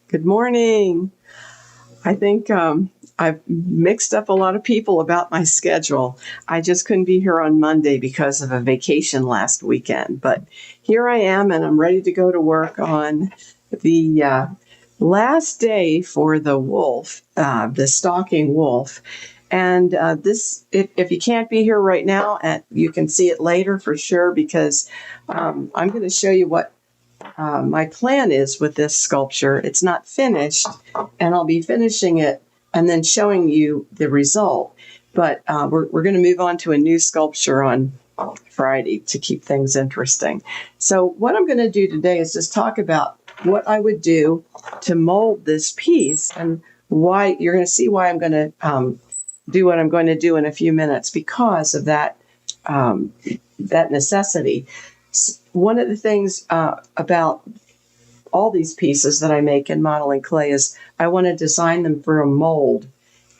Good morning. I think I've mixed up a lot of people about my schedule. I just couldn't be here on Monday because of a vacation last weekend. But here I am, and I'm ready to go to work on the last day for the wolf, the stalking wolf. And if you can't be here right now, you can see it later for sure, because I'm going to show you what my plan is with this sculpture. It's not finished, and I'll be finishing it and then showing you the result. But we're going to move on to a new sculpture on Friday to keep things interesting. So what I'm going to do today is just talk about what I would do to mold this piece, and why you're going to see why I'm going to do what I'm going to do in a few minutes because of that necessity. One of the things about all these pieces that I make in modeling clay is I want to design them for a mold.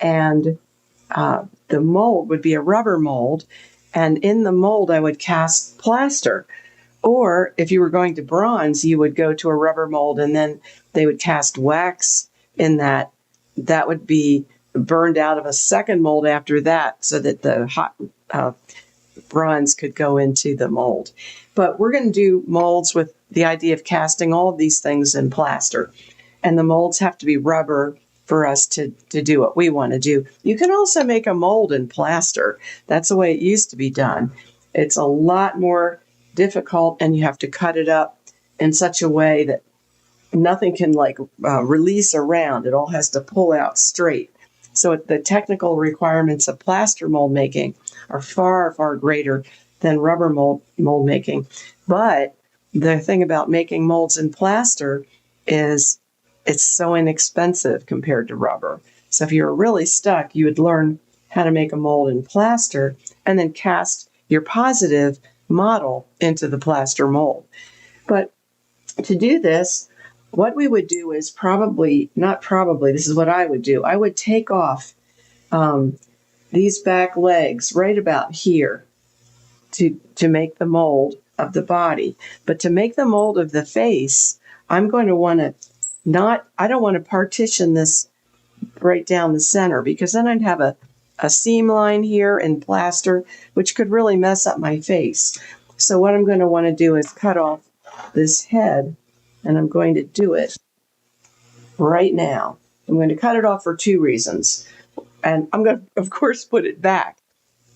And the mold would be a rubber mold. And in the mold, I would cast plaster. Or if you were going to bronze, you would go to a rubber mold and then they would cast wax in that. That would be burned out of a second mold after that so that the hot bronze could go into the mold. But we're going to do molds with the idea of casting all of these things in plaster. And the molds have to be rubber for us to do what we want to do. You can also make a mold in plaster. That's the way it used to be done. It's a lot more difficult, and you have to cut it up in such a way that nothing can release around. It all has to pull out straight. So the technical requirements of plaster mold making are far, far greater than rubber mold making. But the thing about making molds in plaster is it's so inexpensive compared to rubber. So if you were really stuck, you would learn how to make a mold in plaster and then cast your positive model into the plaster mold. But to do this, what we would do is this is what I would do. I would take off these back legs right about here to make the mold of the body. But to make the mold of the face, I'm going to want to I don't want to partition this right down the center, because then I'd have a seam line here in plaster, which could really mess up my face. So what I'm going to want to do is cut off this head, and I'm going to do it right now. I'm going to cut it off for two reasons. And I'm going to, of course, put it back.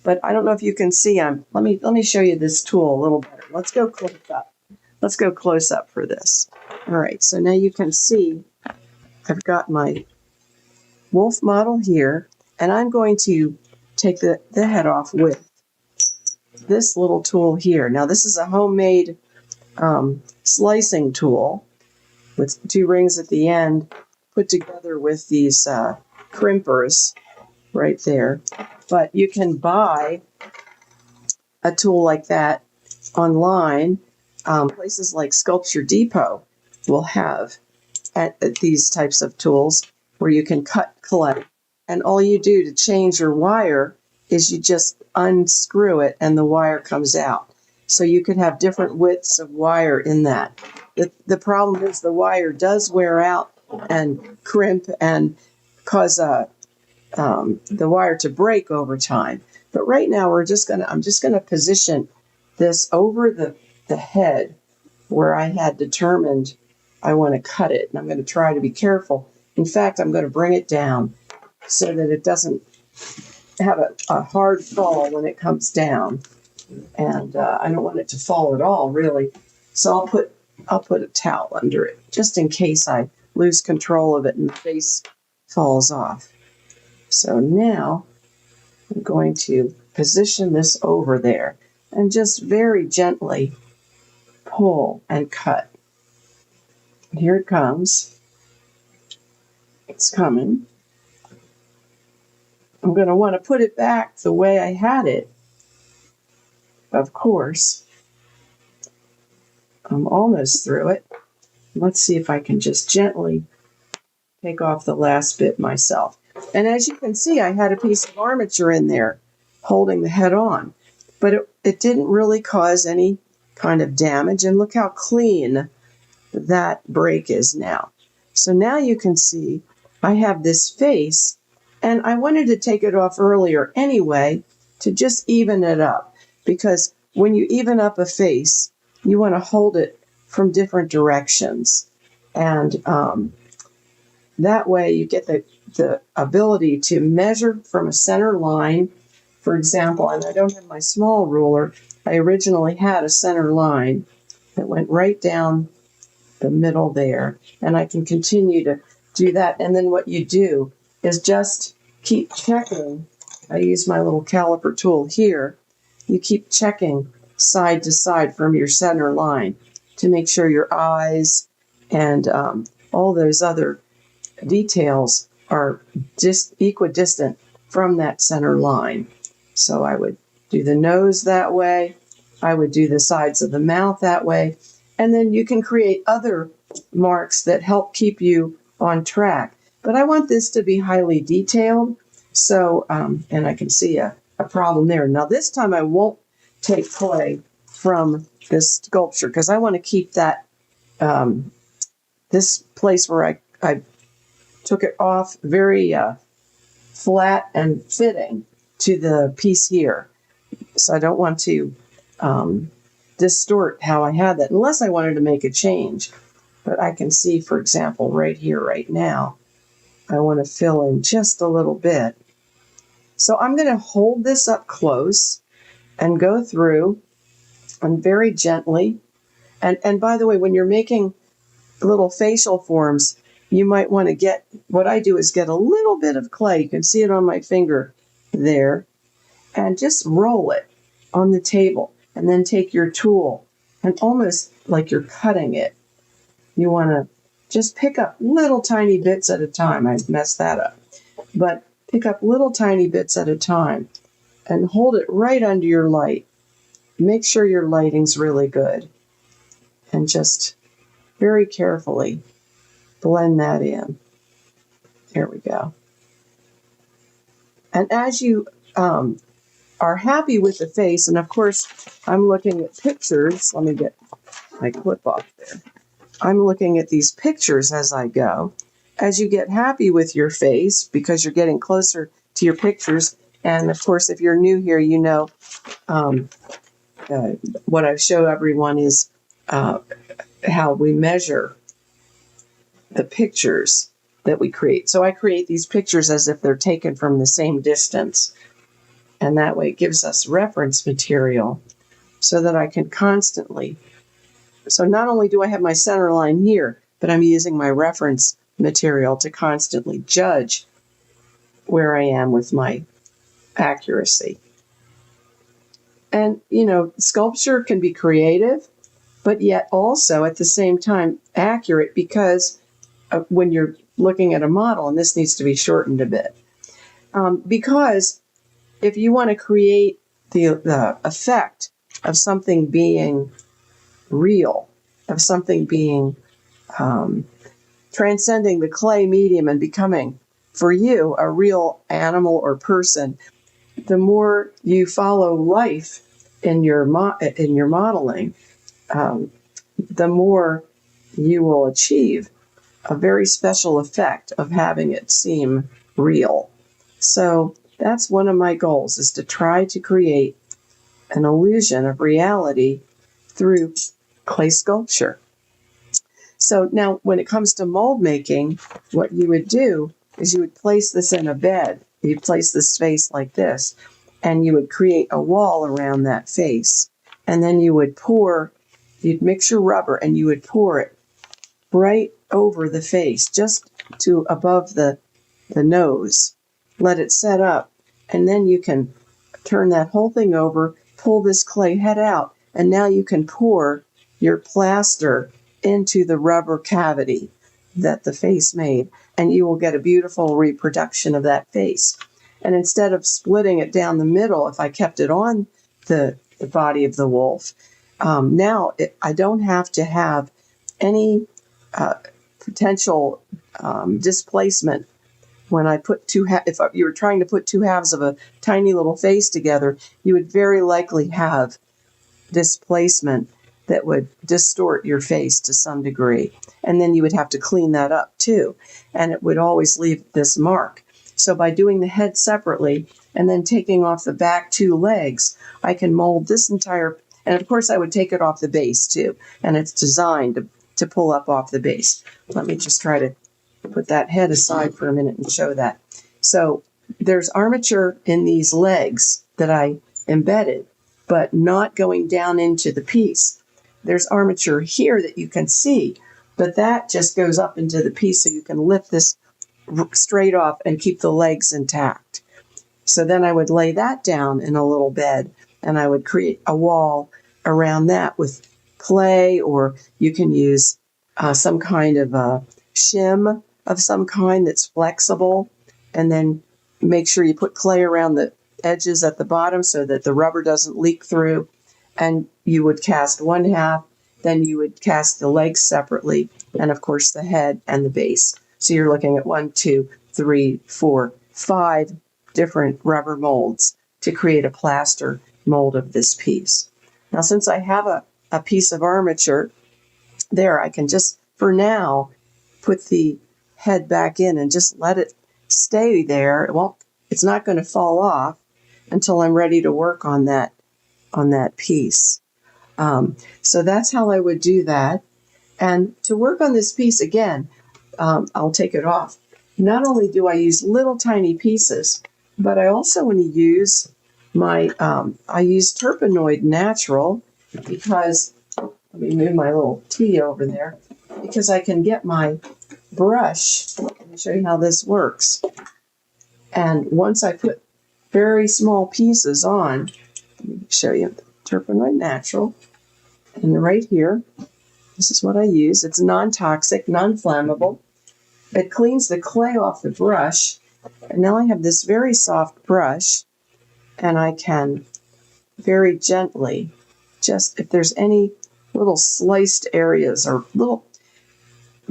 But I don't know if you can see. Let me show you this tool a little better. Let's go close up. Let's go close up for this. All right, so now you can see I've got my wolf model here, and I'm going to take the head off with this little tool here. Now, this is a homemade slicing tool with two rings at the end, put together with these crimpers right there. But you can buy a tool like that online. Places like Sculpture Depot will have at these types of tools where you can cut clay. And all you do to change your wire is you just unscrew it and the wire comes out. So you could have different widths of wire in that. The problem is the wire does wear out and crimp and cause the wire to break over time. But right now I'm just gonna position this over the head where I had determined I want to cut it. And I'm going to try to be careful. In fact, I'm going to bring it down so that it doesn't have a hard fall when it comes down. And I don't want it to fall at all, really. So I'll put a towel under it, just in case I lose control of it and the face falls off. So now I'm going to position this over there and just very gently pull and cut. And here it comes. It's coming. I'm going to want to put it back the way I had it, of course. I'm almost through it. Let's see if I can just gently take off the last bit myself. And as you can see, I had a piece of armature in there holding the head on, but it didn't really cause any kind of damage. And look how clean that break is now. So now you can see I have this face, and I wanted to take it off earlier anyway to just even it up, because when you even up a face, you want to hold it from different directions. And that way you get the ability to measure from a center line, for example, and I don't have my small ruler. I originally had a center line that went right down the middle there, and I can continue to do that. And then what you do is just keep checking. I use my little caliper tool here. You keep checking side to side from your center line to make sure your eyes and all those other details are just equidistant from that center line. So I would do the nose that way. I would do the sides of the mouth that way. And then you can create other marks that help keep you on track. But I want this to be highly detailed. So, and I can see a problem there. Now this time I won't take clay from this sculpture because I want to keep that, this place where I took it off very flat and fitting to the piece here. So I don't want to distort how I had that unless I wanted to make a change. But I can see, for example, right here, right now, I want to fill in just a little bit. So I'm going to hold this up close and go through and very gently. And by the way, when you're making little facial forms, you might want to get, what I do is get a little bit of clay. You can see it on my finger there. And just roll it on the table. And then take your tool and almost like you're cutting it. You want to just pick up little tiny bits at a time. I messed that up. But pick up little tiny bits at a time and hold it right under your light. Make sure your lighting's really good. And just very carefully blend that in. There we go. And as you are happy with the face, and of course I'm looking at pictures. Let me get my clip off there. I'm looking at these pictures as I go. As you get happy with your face, because you're getting closer to your pictures, and of course if you're new here, you know what I show everyone is how we measure the pictures that we create. So I create these pictures as if they're taken from the same distance. And that way it gives us reference material so that I can constantly. So not only do I have my center line here, but I'm using my reference material to constantly judge where I am with my accuracy. And, you know, sculpture can be creative, but yet also at the same time accurate, because when you're looking at a model, and this needs to be shortened a bit, because if you want to create the effect of something being real, of something being transcending the clay medium and becoming, for you, a real animal or person, the more you follow life in your modeling, the more you will achieve a very special effect of having it seem real. So that's one of my goals, is to try to create an illusion of reality through clay sculpture. So now when it comes to mold making, what you would do is you would place this in a bed. You'd place this face like this, and you would create a wall around that face. And then you'd mix your rubber and you would pour it right over the face, just to above the nose. Let it set up, and then you can turn that whole thing over, pull this clay head out, and now you can pour your plaster into the rubber cavity that the face made, and you will get a beautiful reproduction of that face. And instead of splitting it down the middle, if I kept it on the body of the wolf, I don't have to have any potential displacement. When I put if you were trying to put two halves of a tiny little face together, you would very likely have displacement that would distort your face to some degree. And then you would have to clean that up too. And it would always leave this mark. So by doing the head separately and then taking off the back 2 legs, I can mold this entire, and of course I would take it off the base too. And it's designed to pull up off the base. Let me just try to put that head aside for a minute and show that. So there's armature in these legs that I embedded, but not going down into the piece. There's armature here that you can see, but that just goes up into the piece so you can lift this straight off and keep the legs intact. So then I would lay that down in a little bed and I would create a wall around that with clay, or you can use some kind of a shim of some kind that's flexible, and then make sure you put clay around the edges at the bottom so that the rubber doesn't leak through. And you would cast one half, then you would cast the legs separately, and of course the head and the base. So you're looking at 1, 2, 3, 4, 5 different rubber molds to create a plaster mold of this piece. Now, since I have a piece of armature there, I can just, for now, put the head back in and just let it stay there. It's not going to fall off until I'm ready to work on that piece. So that's how I would do that. And to work on this piece again, I'll take it off. Not only do I use little tiny pieces, but I also want to use I use Turpenoid Natural, because, let me move my little tea over there, because I can get my brush. Let me show you how this works. And once I put very small pieces on, let me show you Turpenoid Natural. And right here, this is what I use. It's non-toxic, non-flammable. It cleans the clay off the brush. And now I have this very soft brush, and I can very gently, just if there's any little sliced areas or little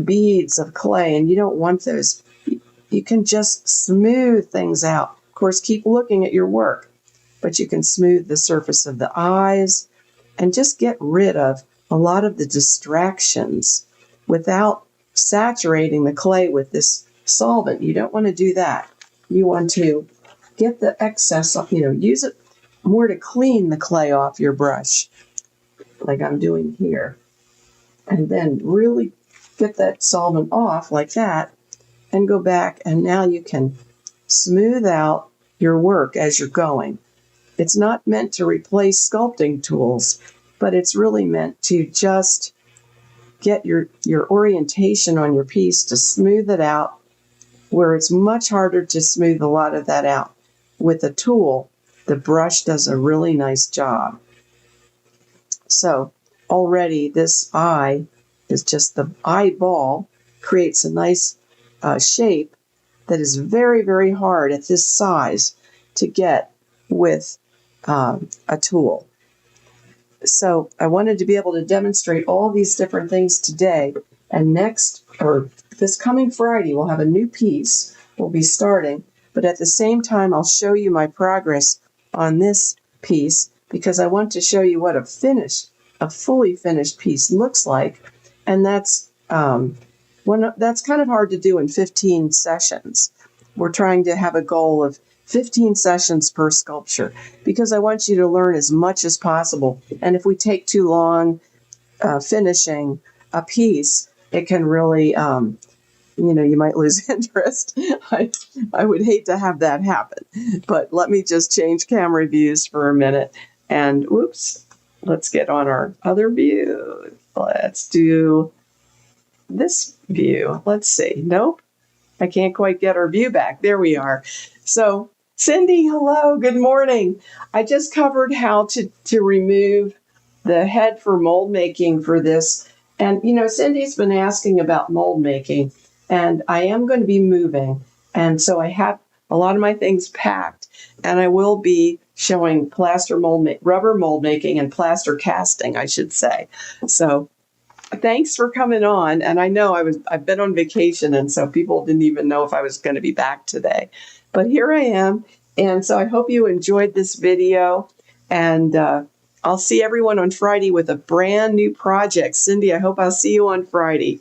beads of clay and you don't want those, you can just smooth things out. Of course, keep looking at your work, but you can smooth the surface of the eyes and just get rid of a lot of the distractions without saturating the clay with this solvent. You don't want to do that. You want to get the excess, use it more to clean the clay off your brush, like I'm doing here. And then really get that solvent off like that and go back, and now you can smooth out your work as you're going. It's not meant to replace sculpting tools, but it's really meant to just get your orientation on your piece to smooth it out, where it's much harder to smooth a lot of that out. With a tool, the brush does a really nice job. So already this eye is just the eyeball, creates a nice shape that is very, very hard at this size to get with a tool. So I wanted to be able to demonstrate all these different things today. And this coming Friday, we'll have a new piece we'll be starting. But at the same time, I'll show you my progress on this piece, because I want to show you what a fully finished piece looks like. And that's that's kind of hard to do in 15 sessions. We're trying to have a goal of 15 sessions per sculpture, because I want you to learn as much as possible. And if we take too long finishing a piece, it can really, you might lose interest. I would hate to have that happen. But let me just change camera views for a minute. And whoops, let's get on our other view. Let's do this view. Let's see. Nope, I can't quite get our view back. There we are. So Cindy, hello, good morning. I just covered how to remove the head for mold making for this. And, Cindy's been asking about mold making, and I am going to be moving. And so I have a lot of my things packed, and I will be showing rubber mold making and plaster casting, I should say. So thanks for coming on. And I know I've been on vacation, and so people didn't even know if I was going to be back today. But here I am. And so I hope you enjoyed this video. And I'll see everyone on Friday with a brand new project. Cindy, I hope I'll see you on Friday.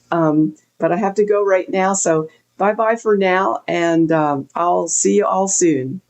But I have to go right now. So bye-bye for now, and I'll see you all soon.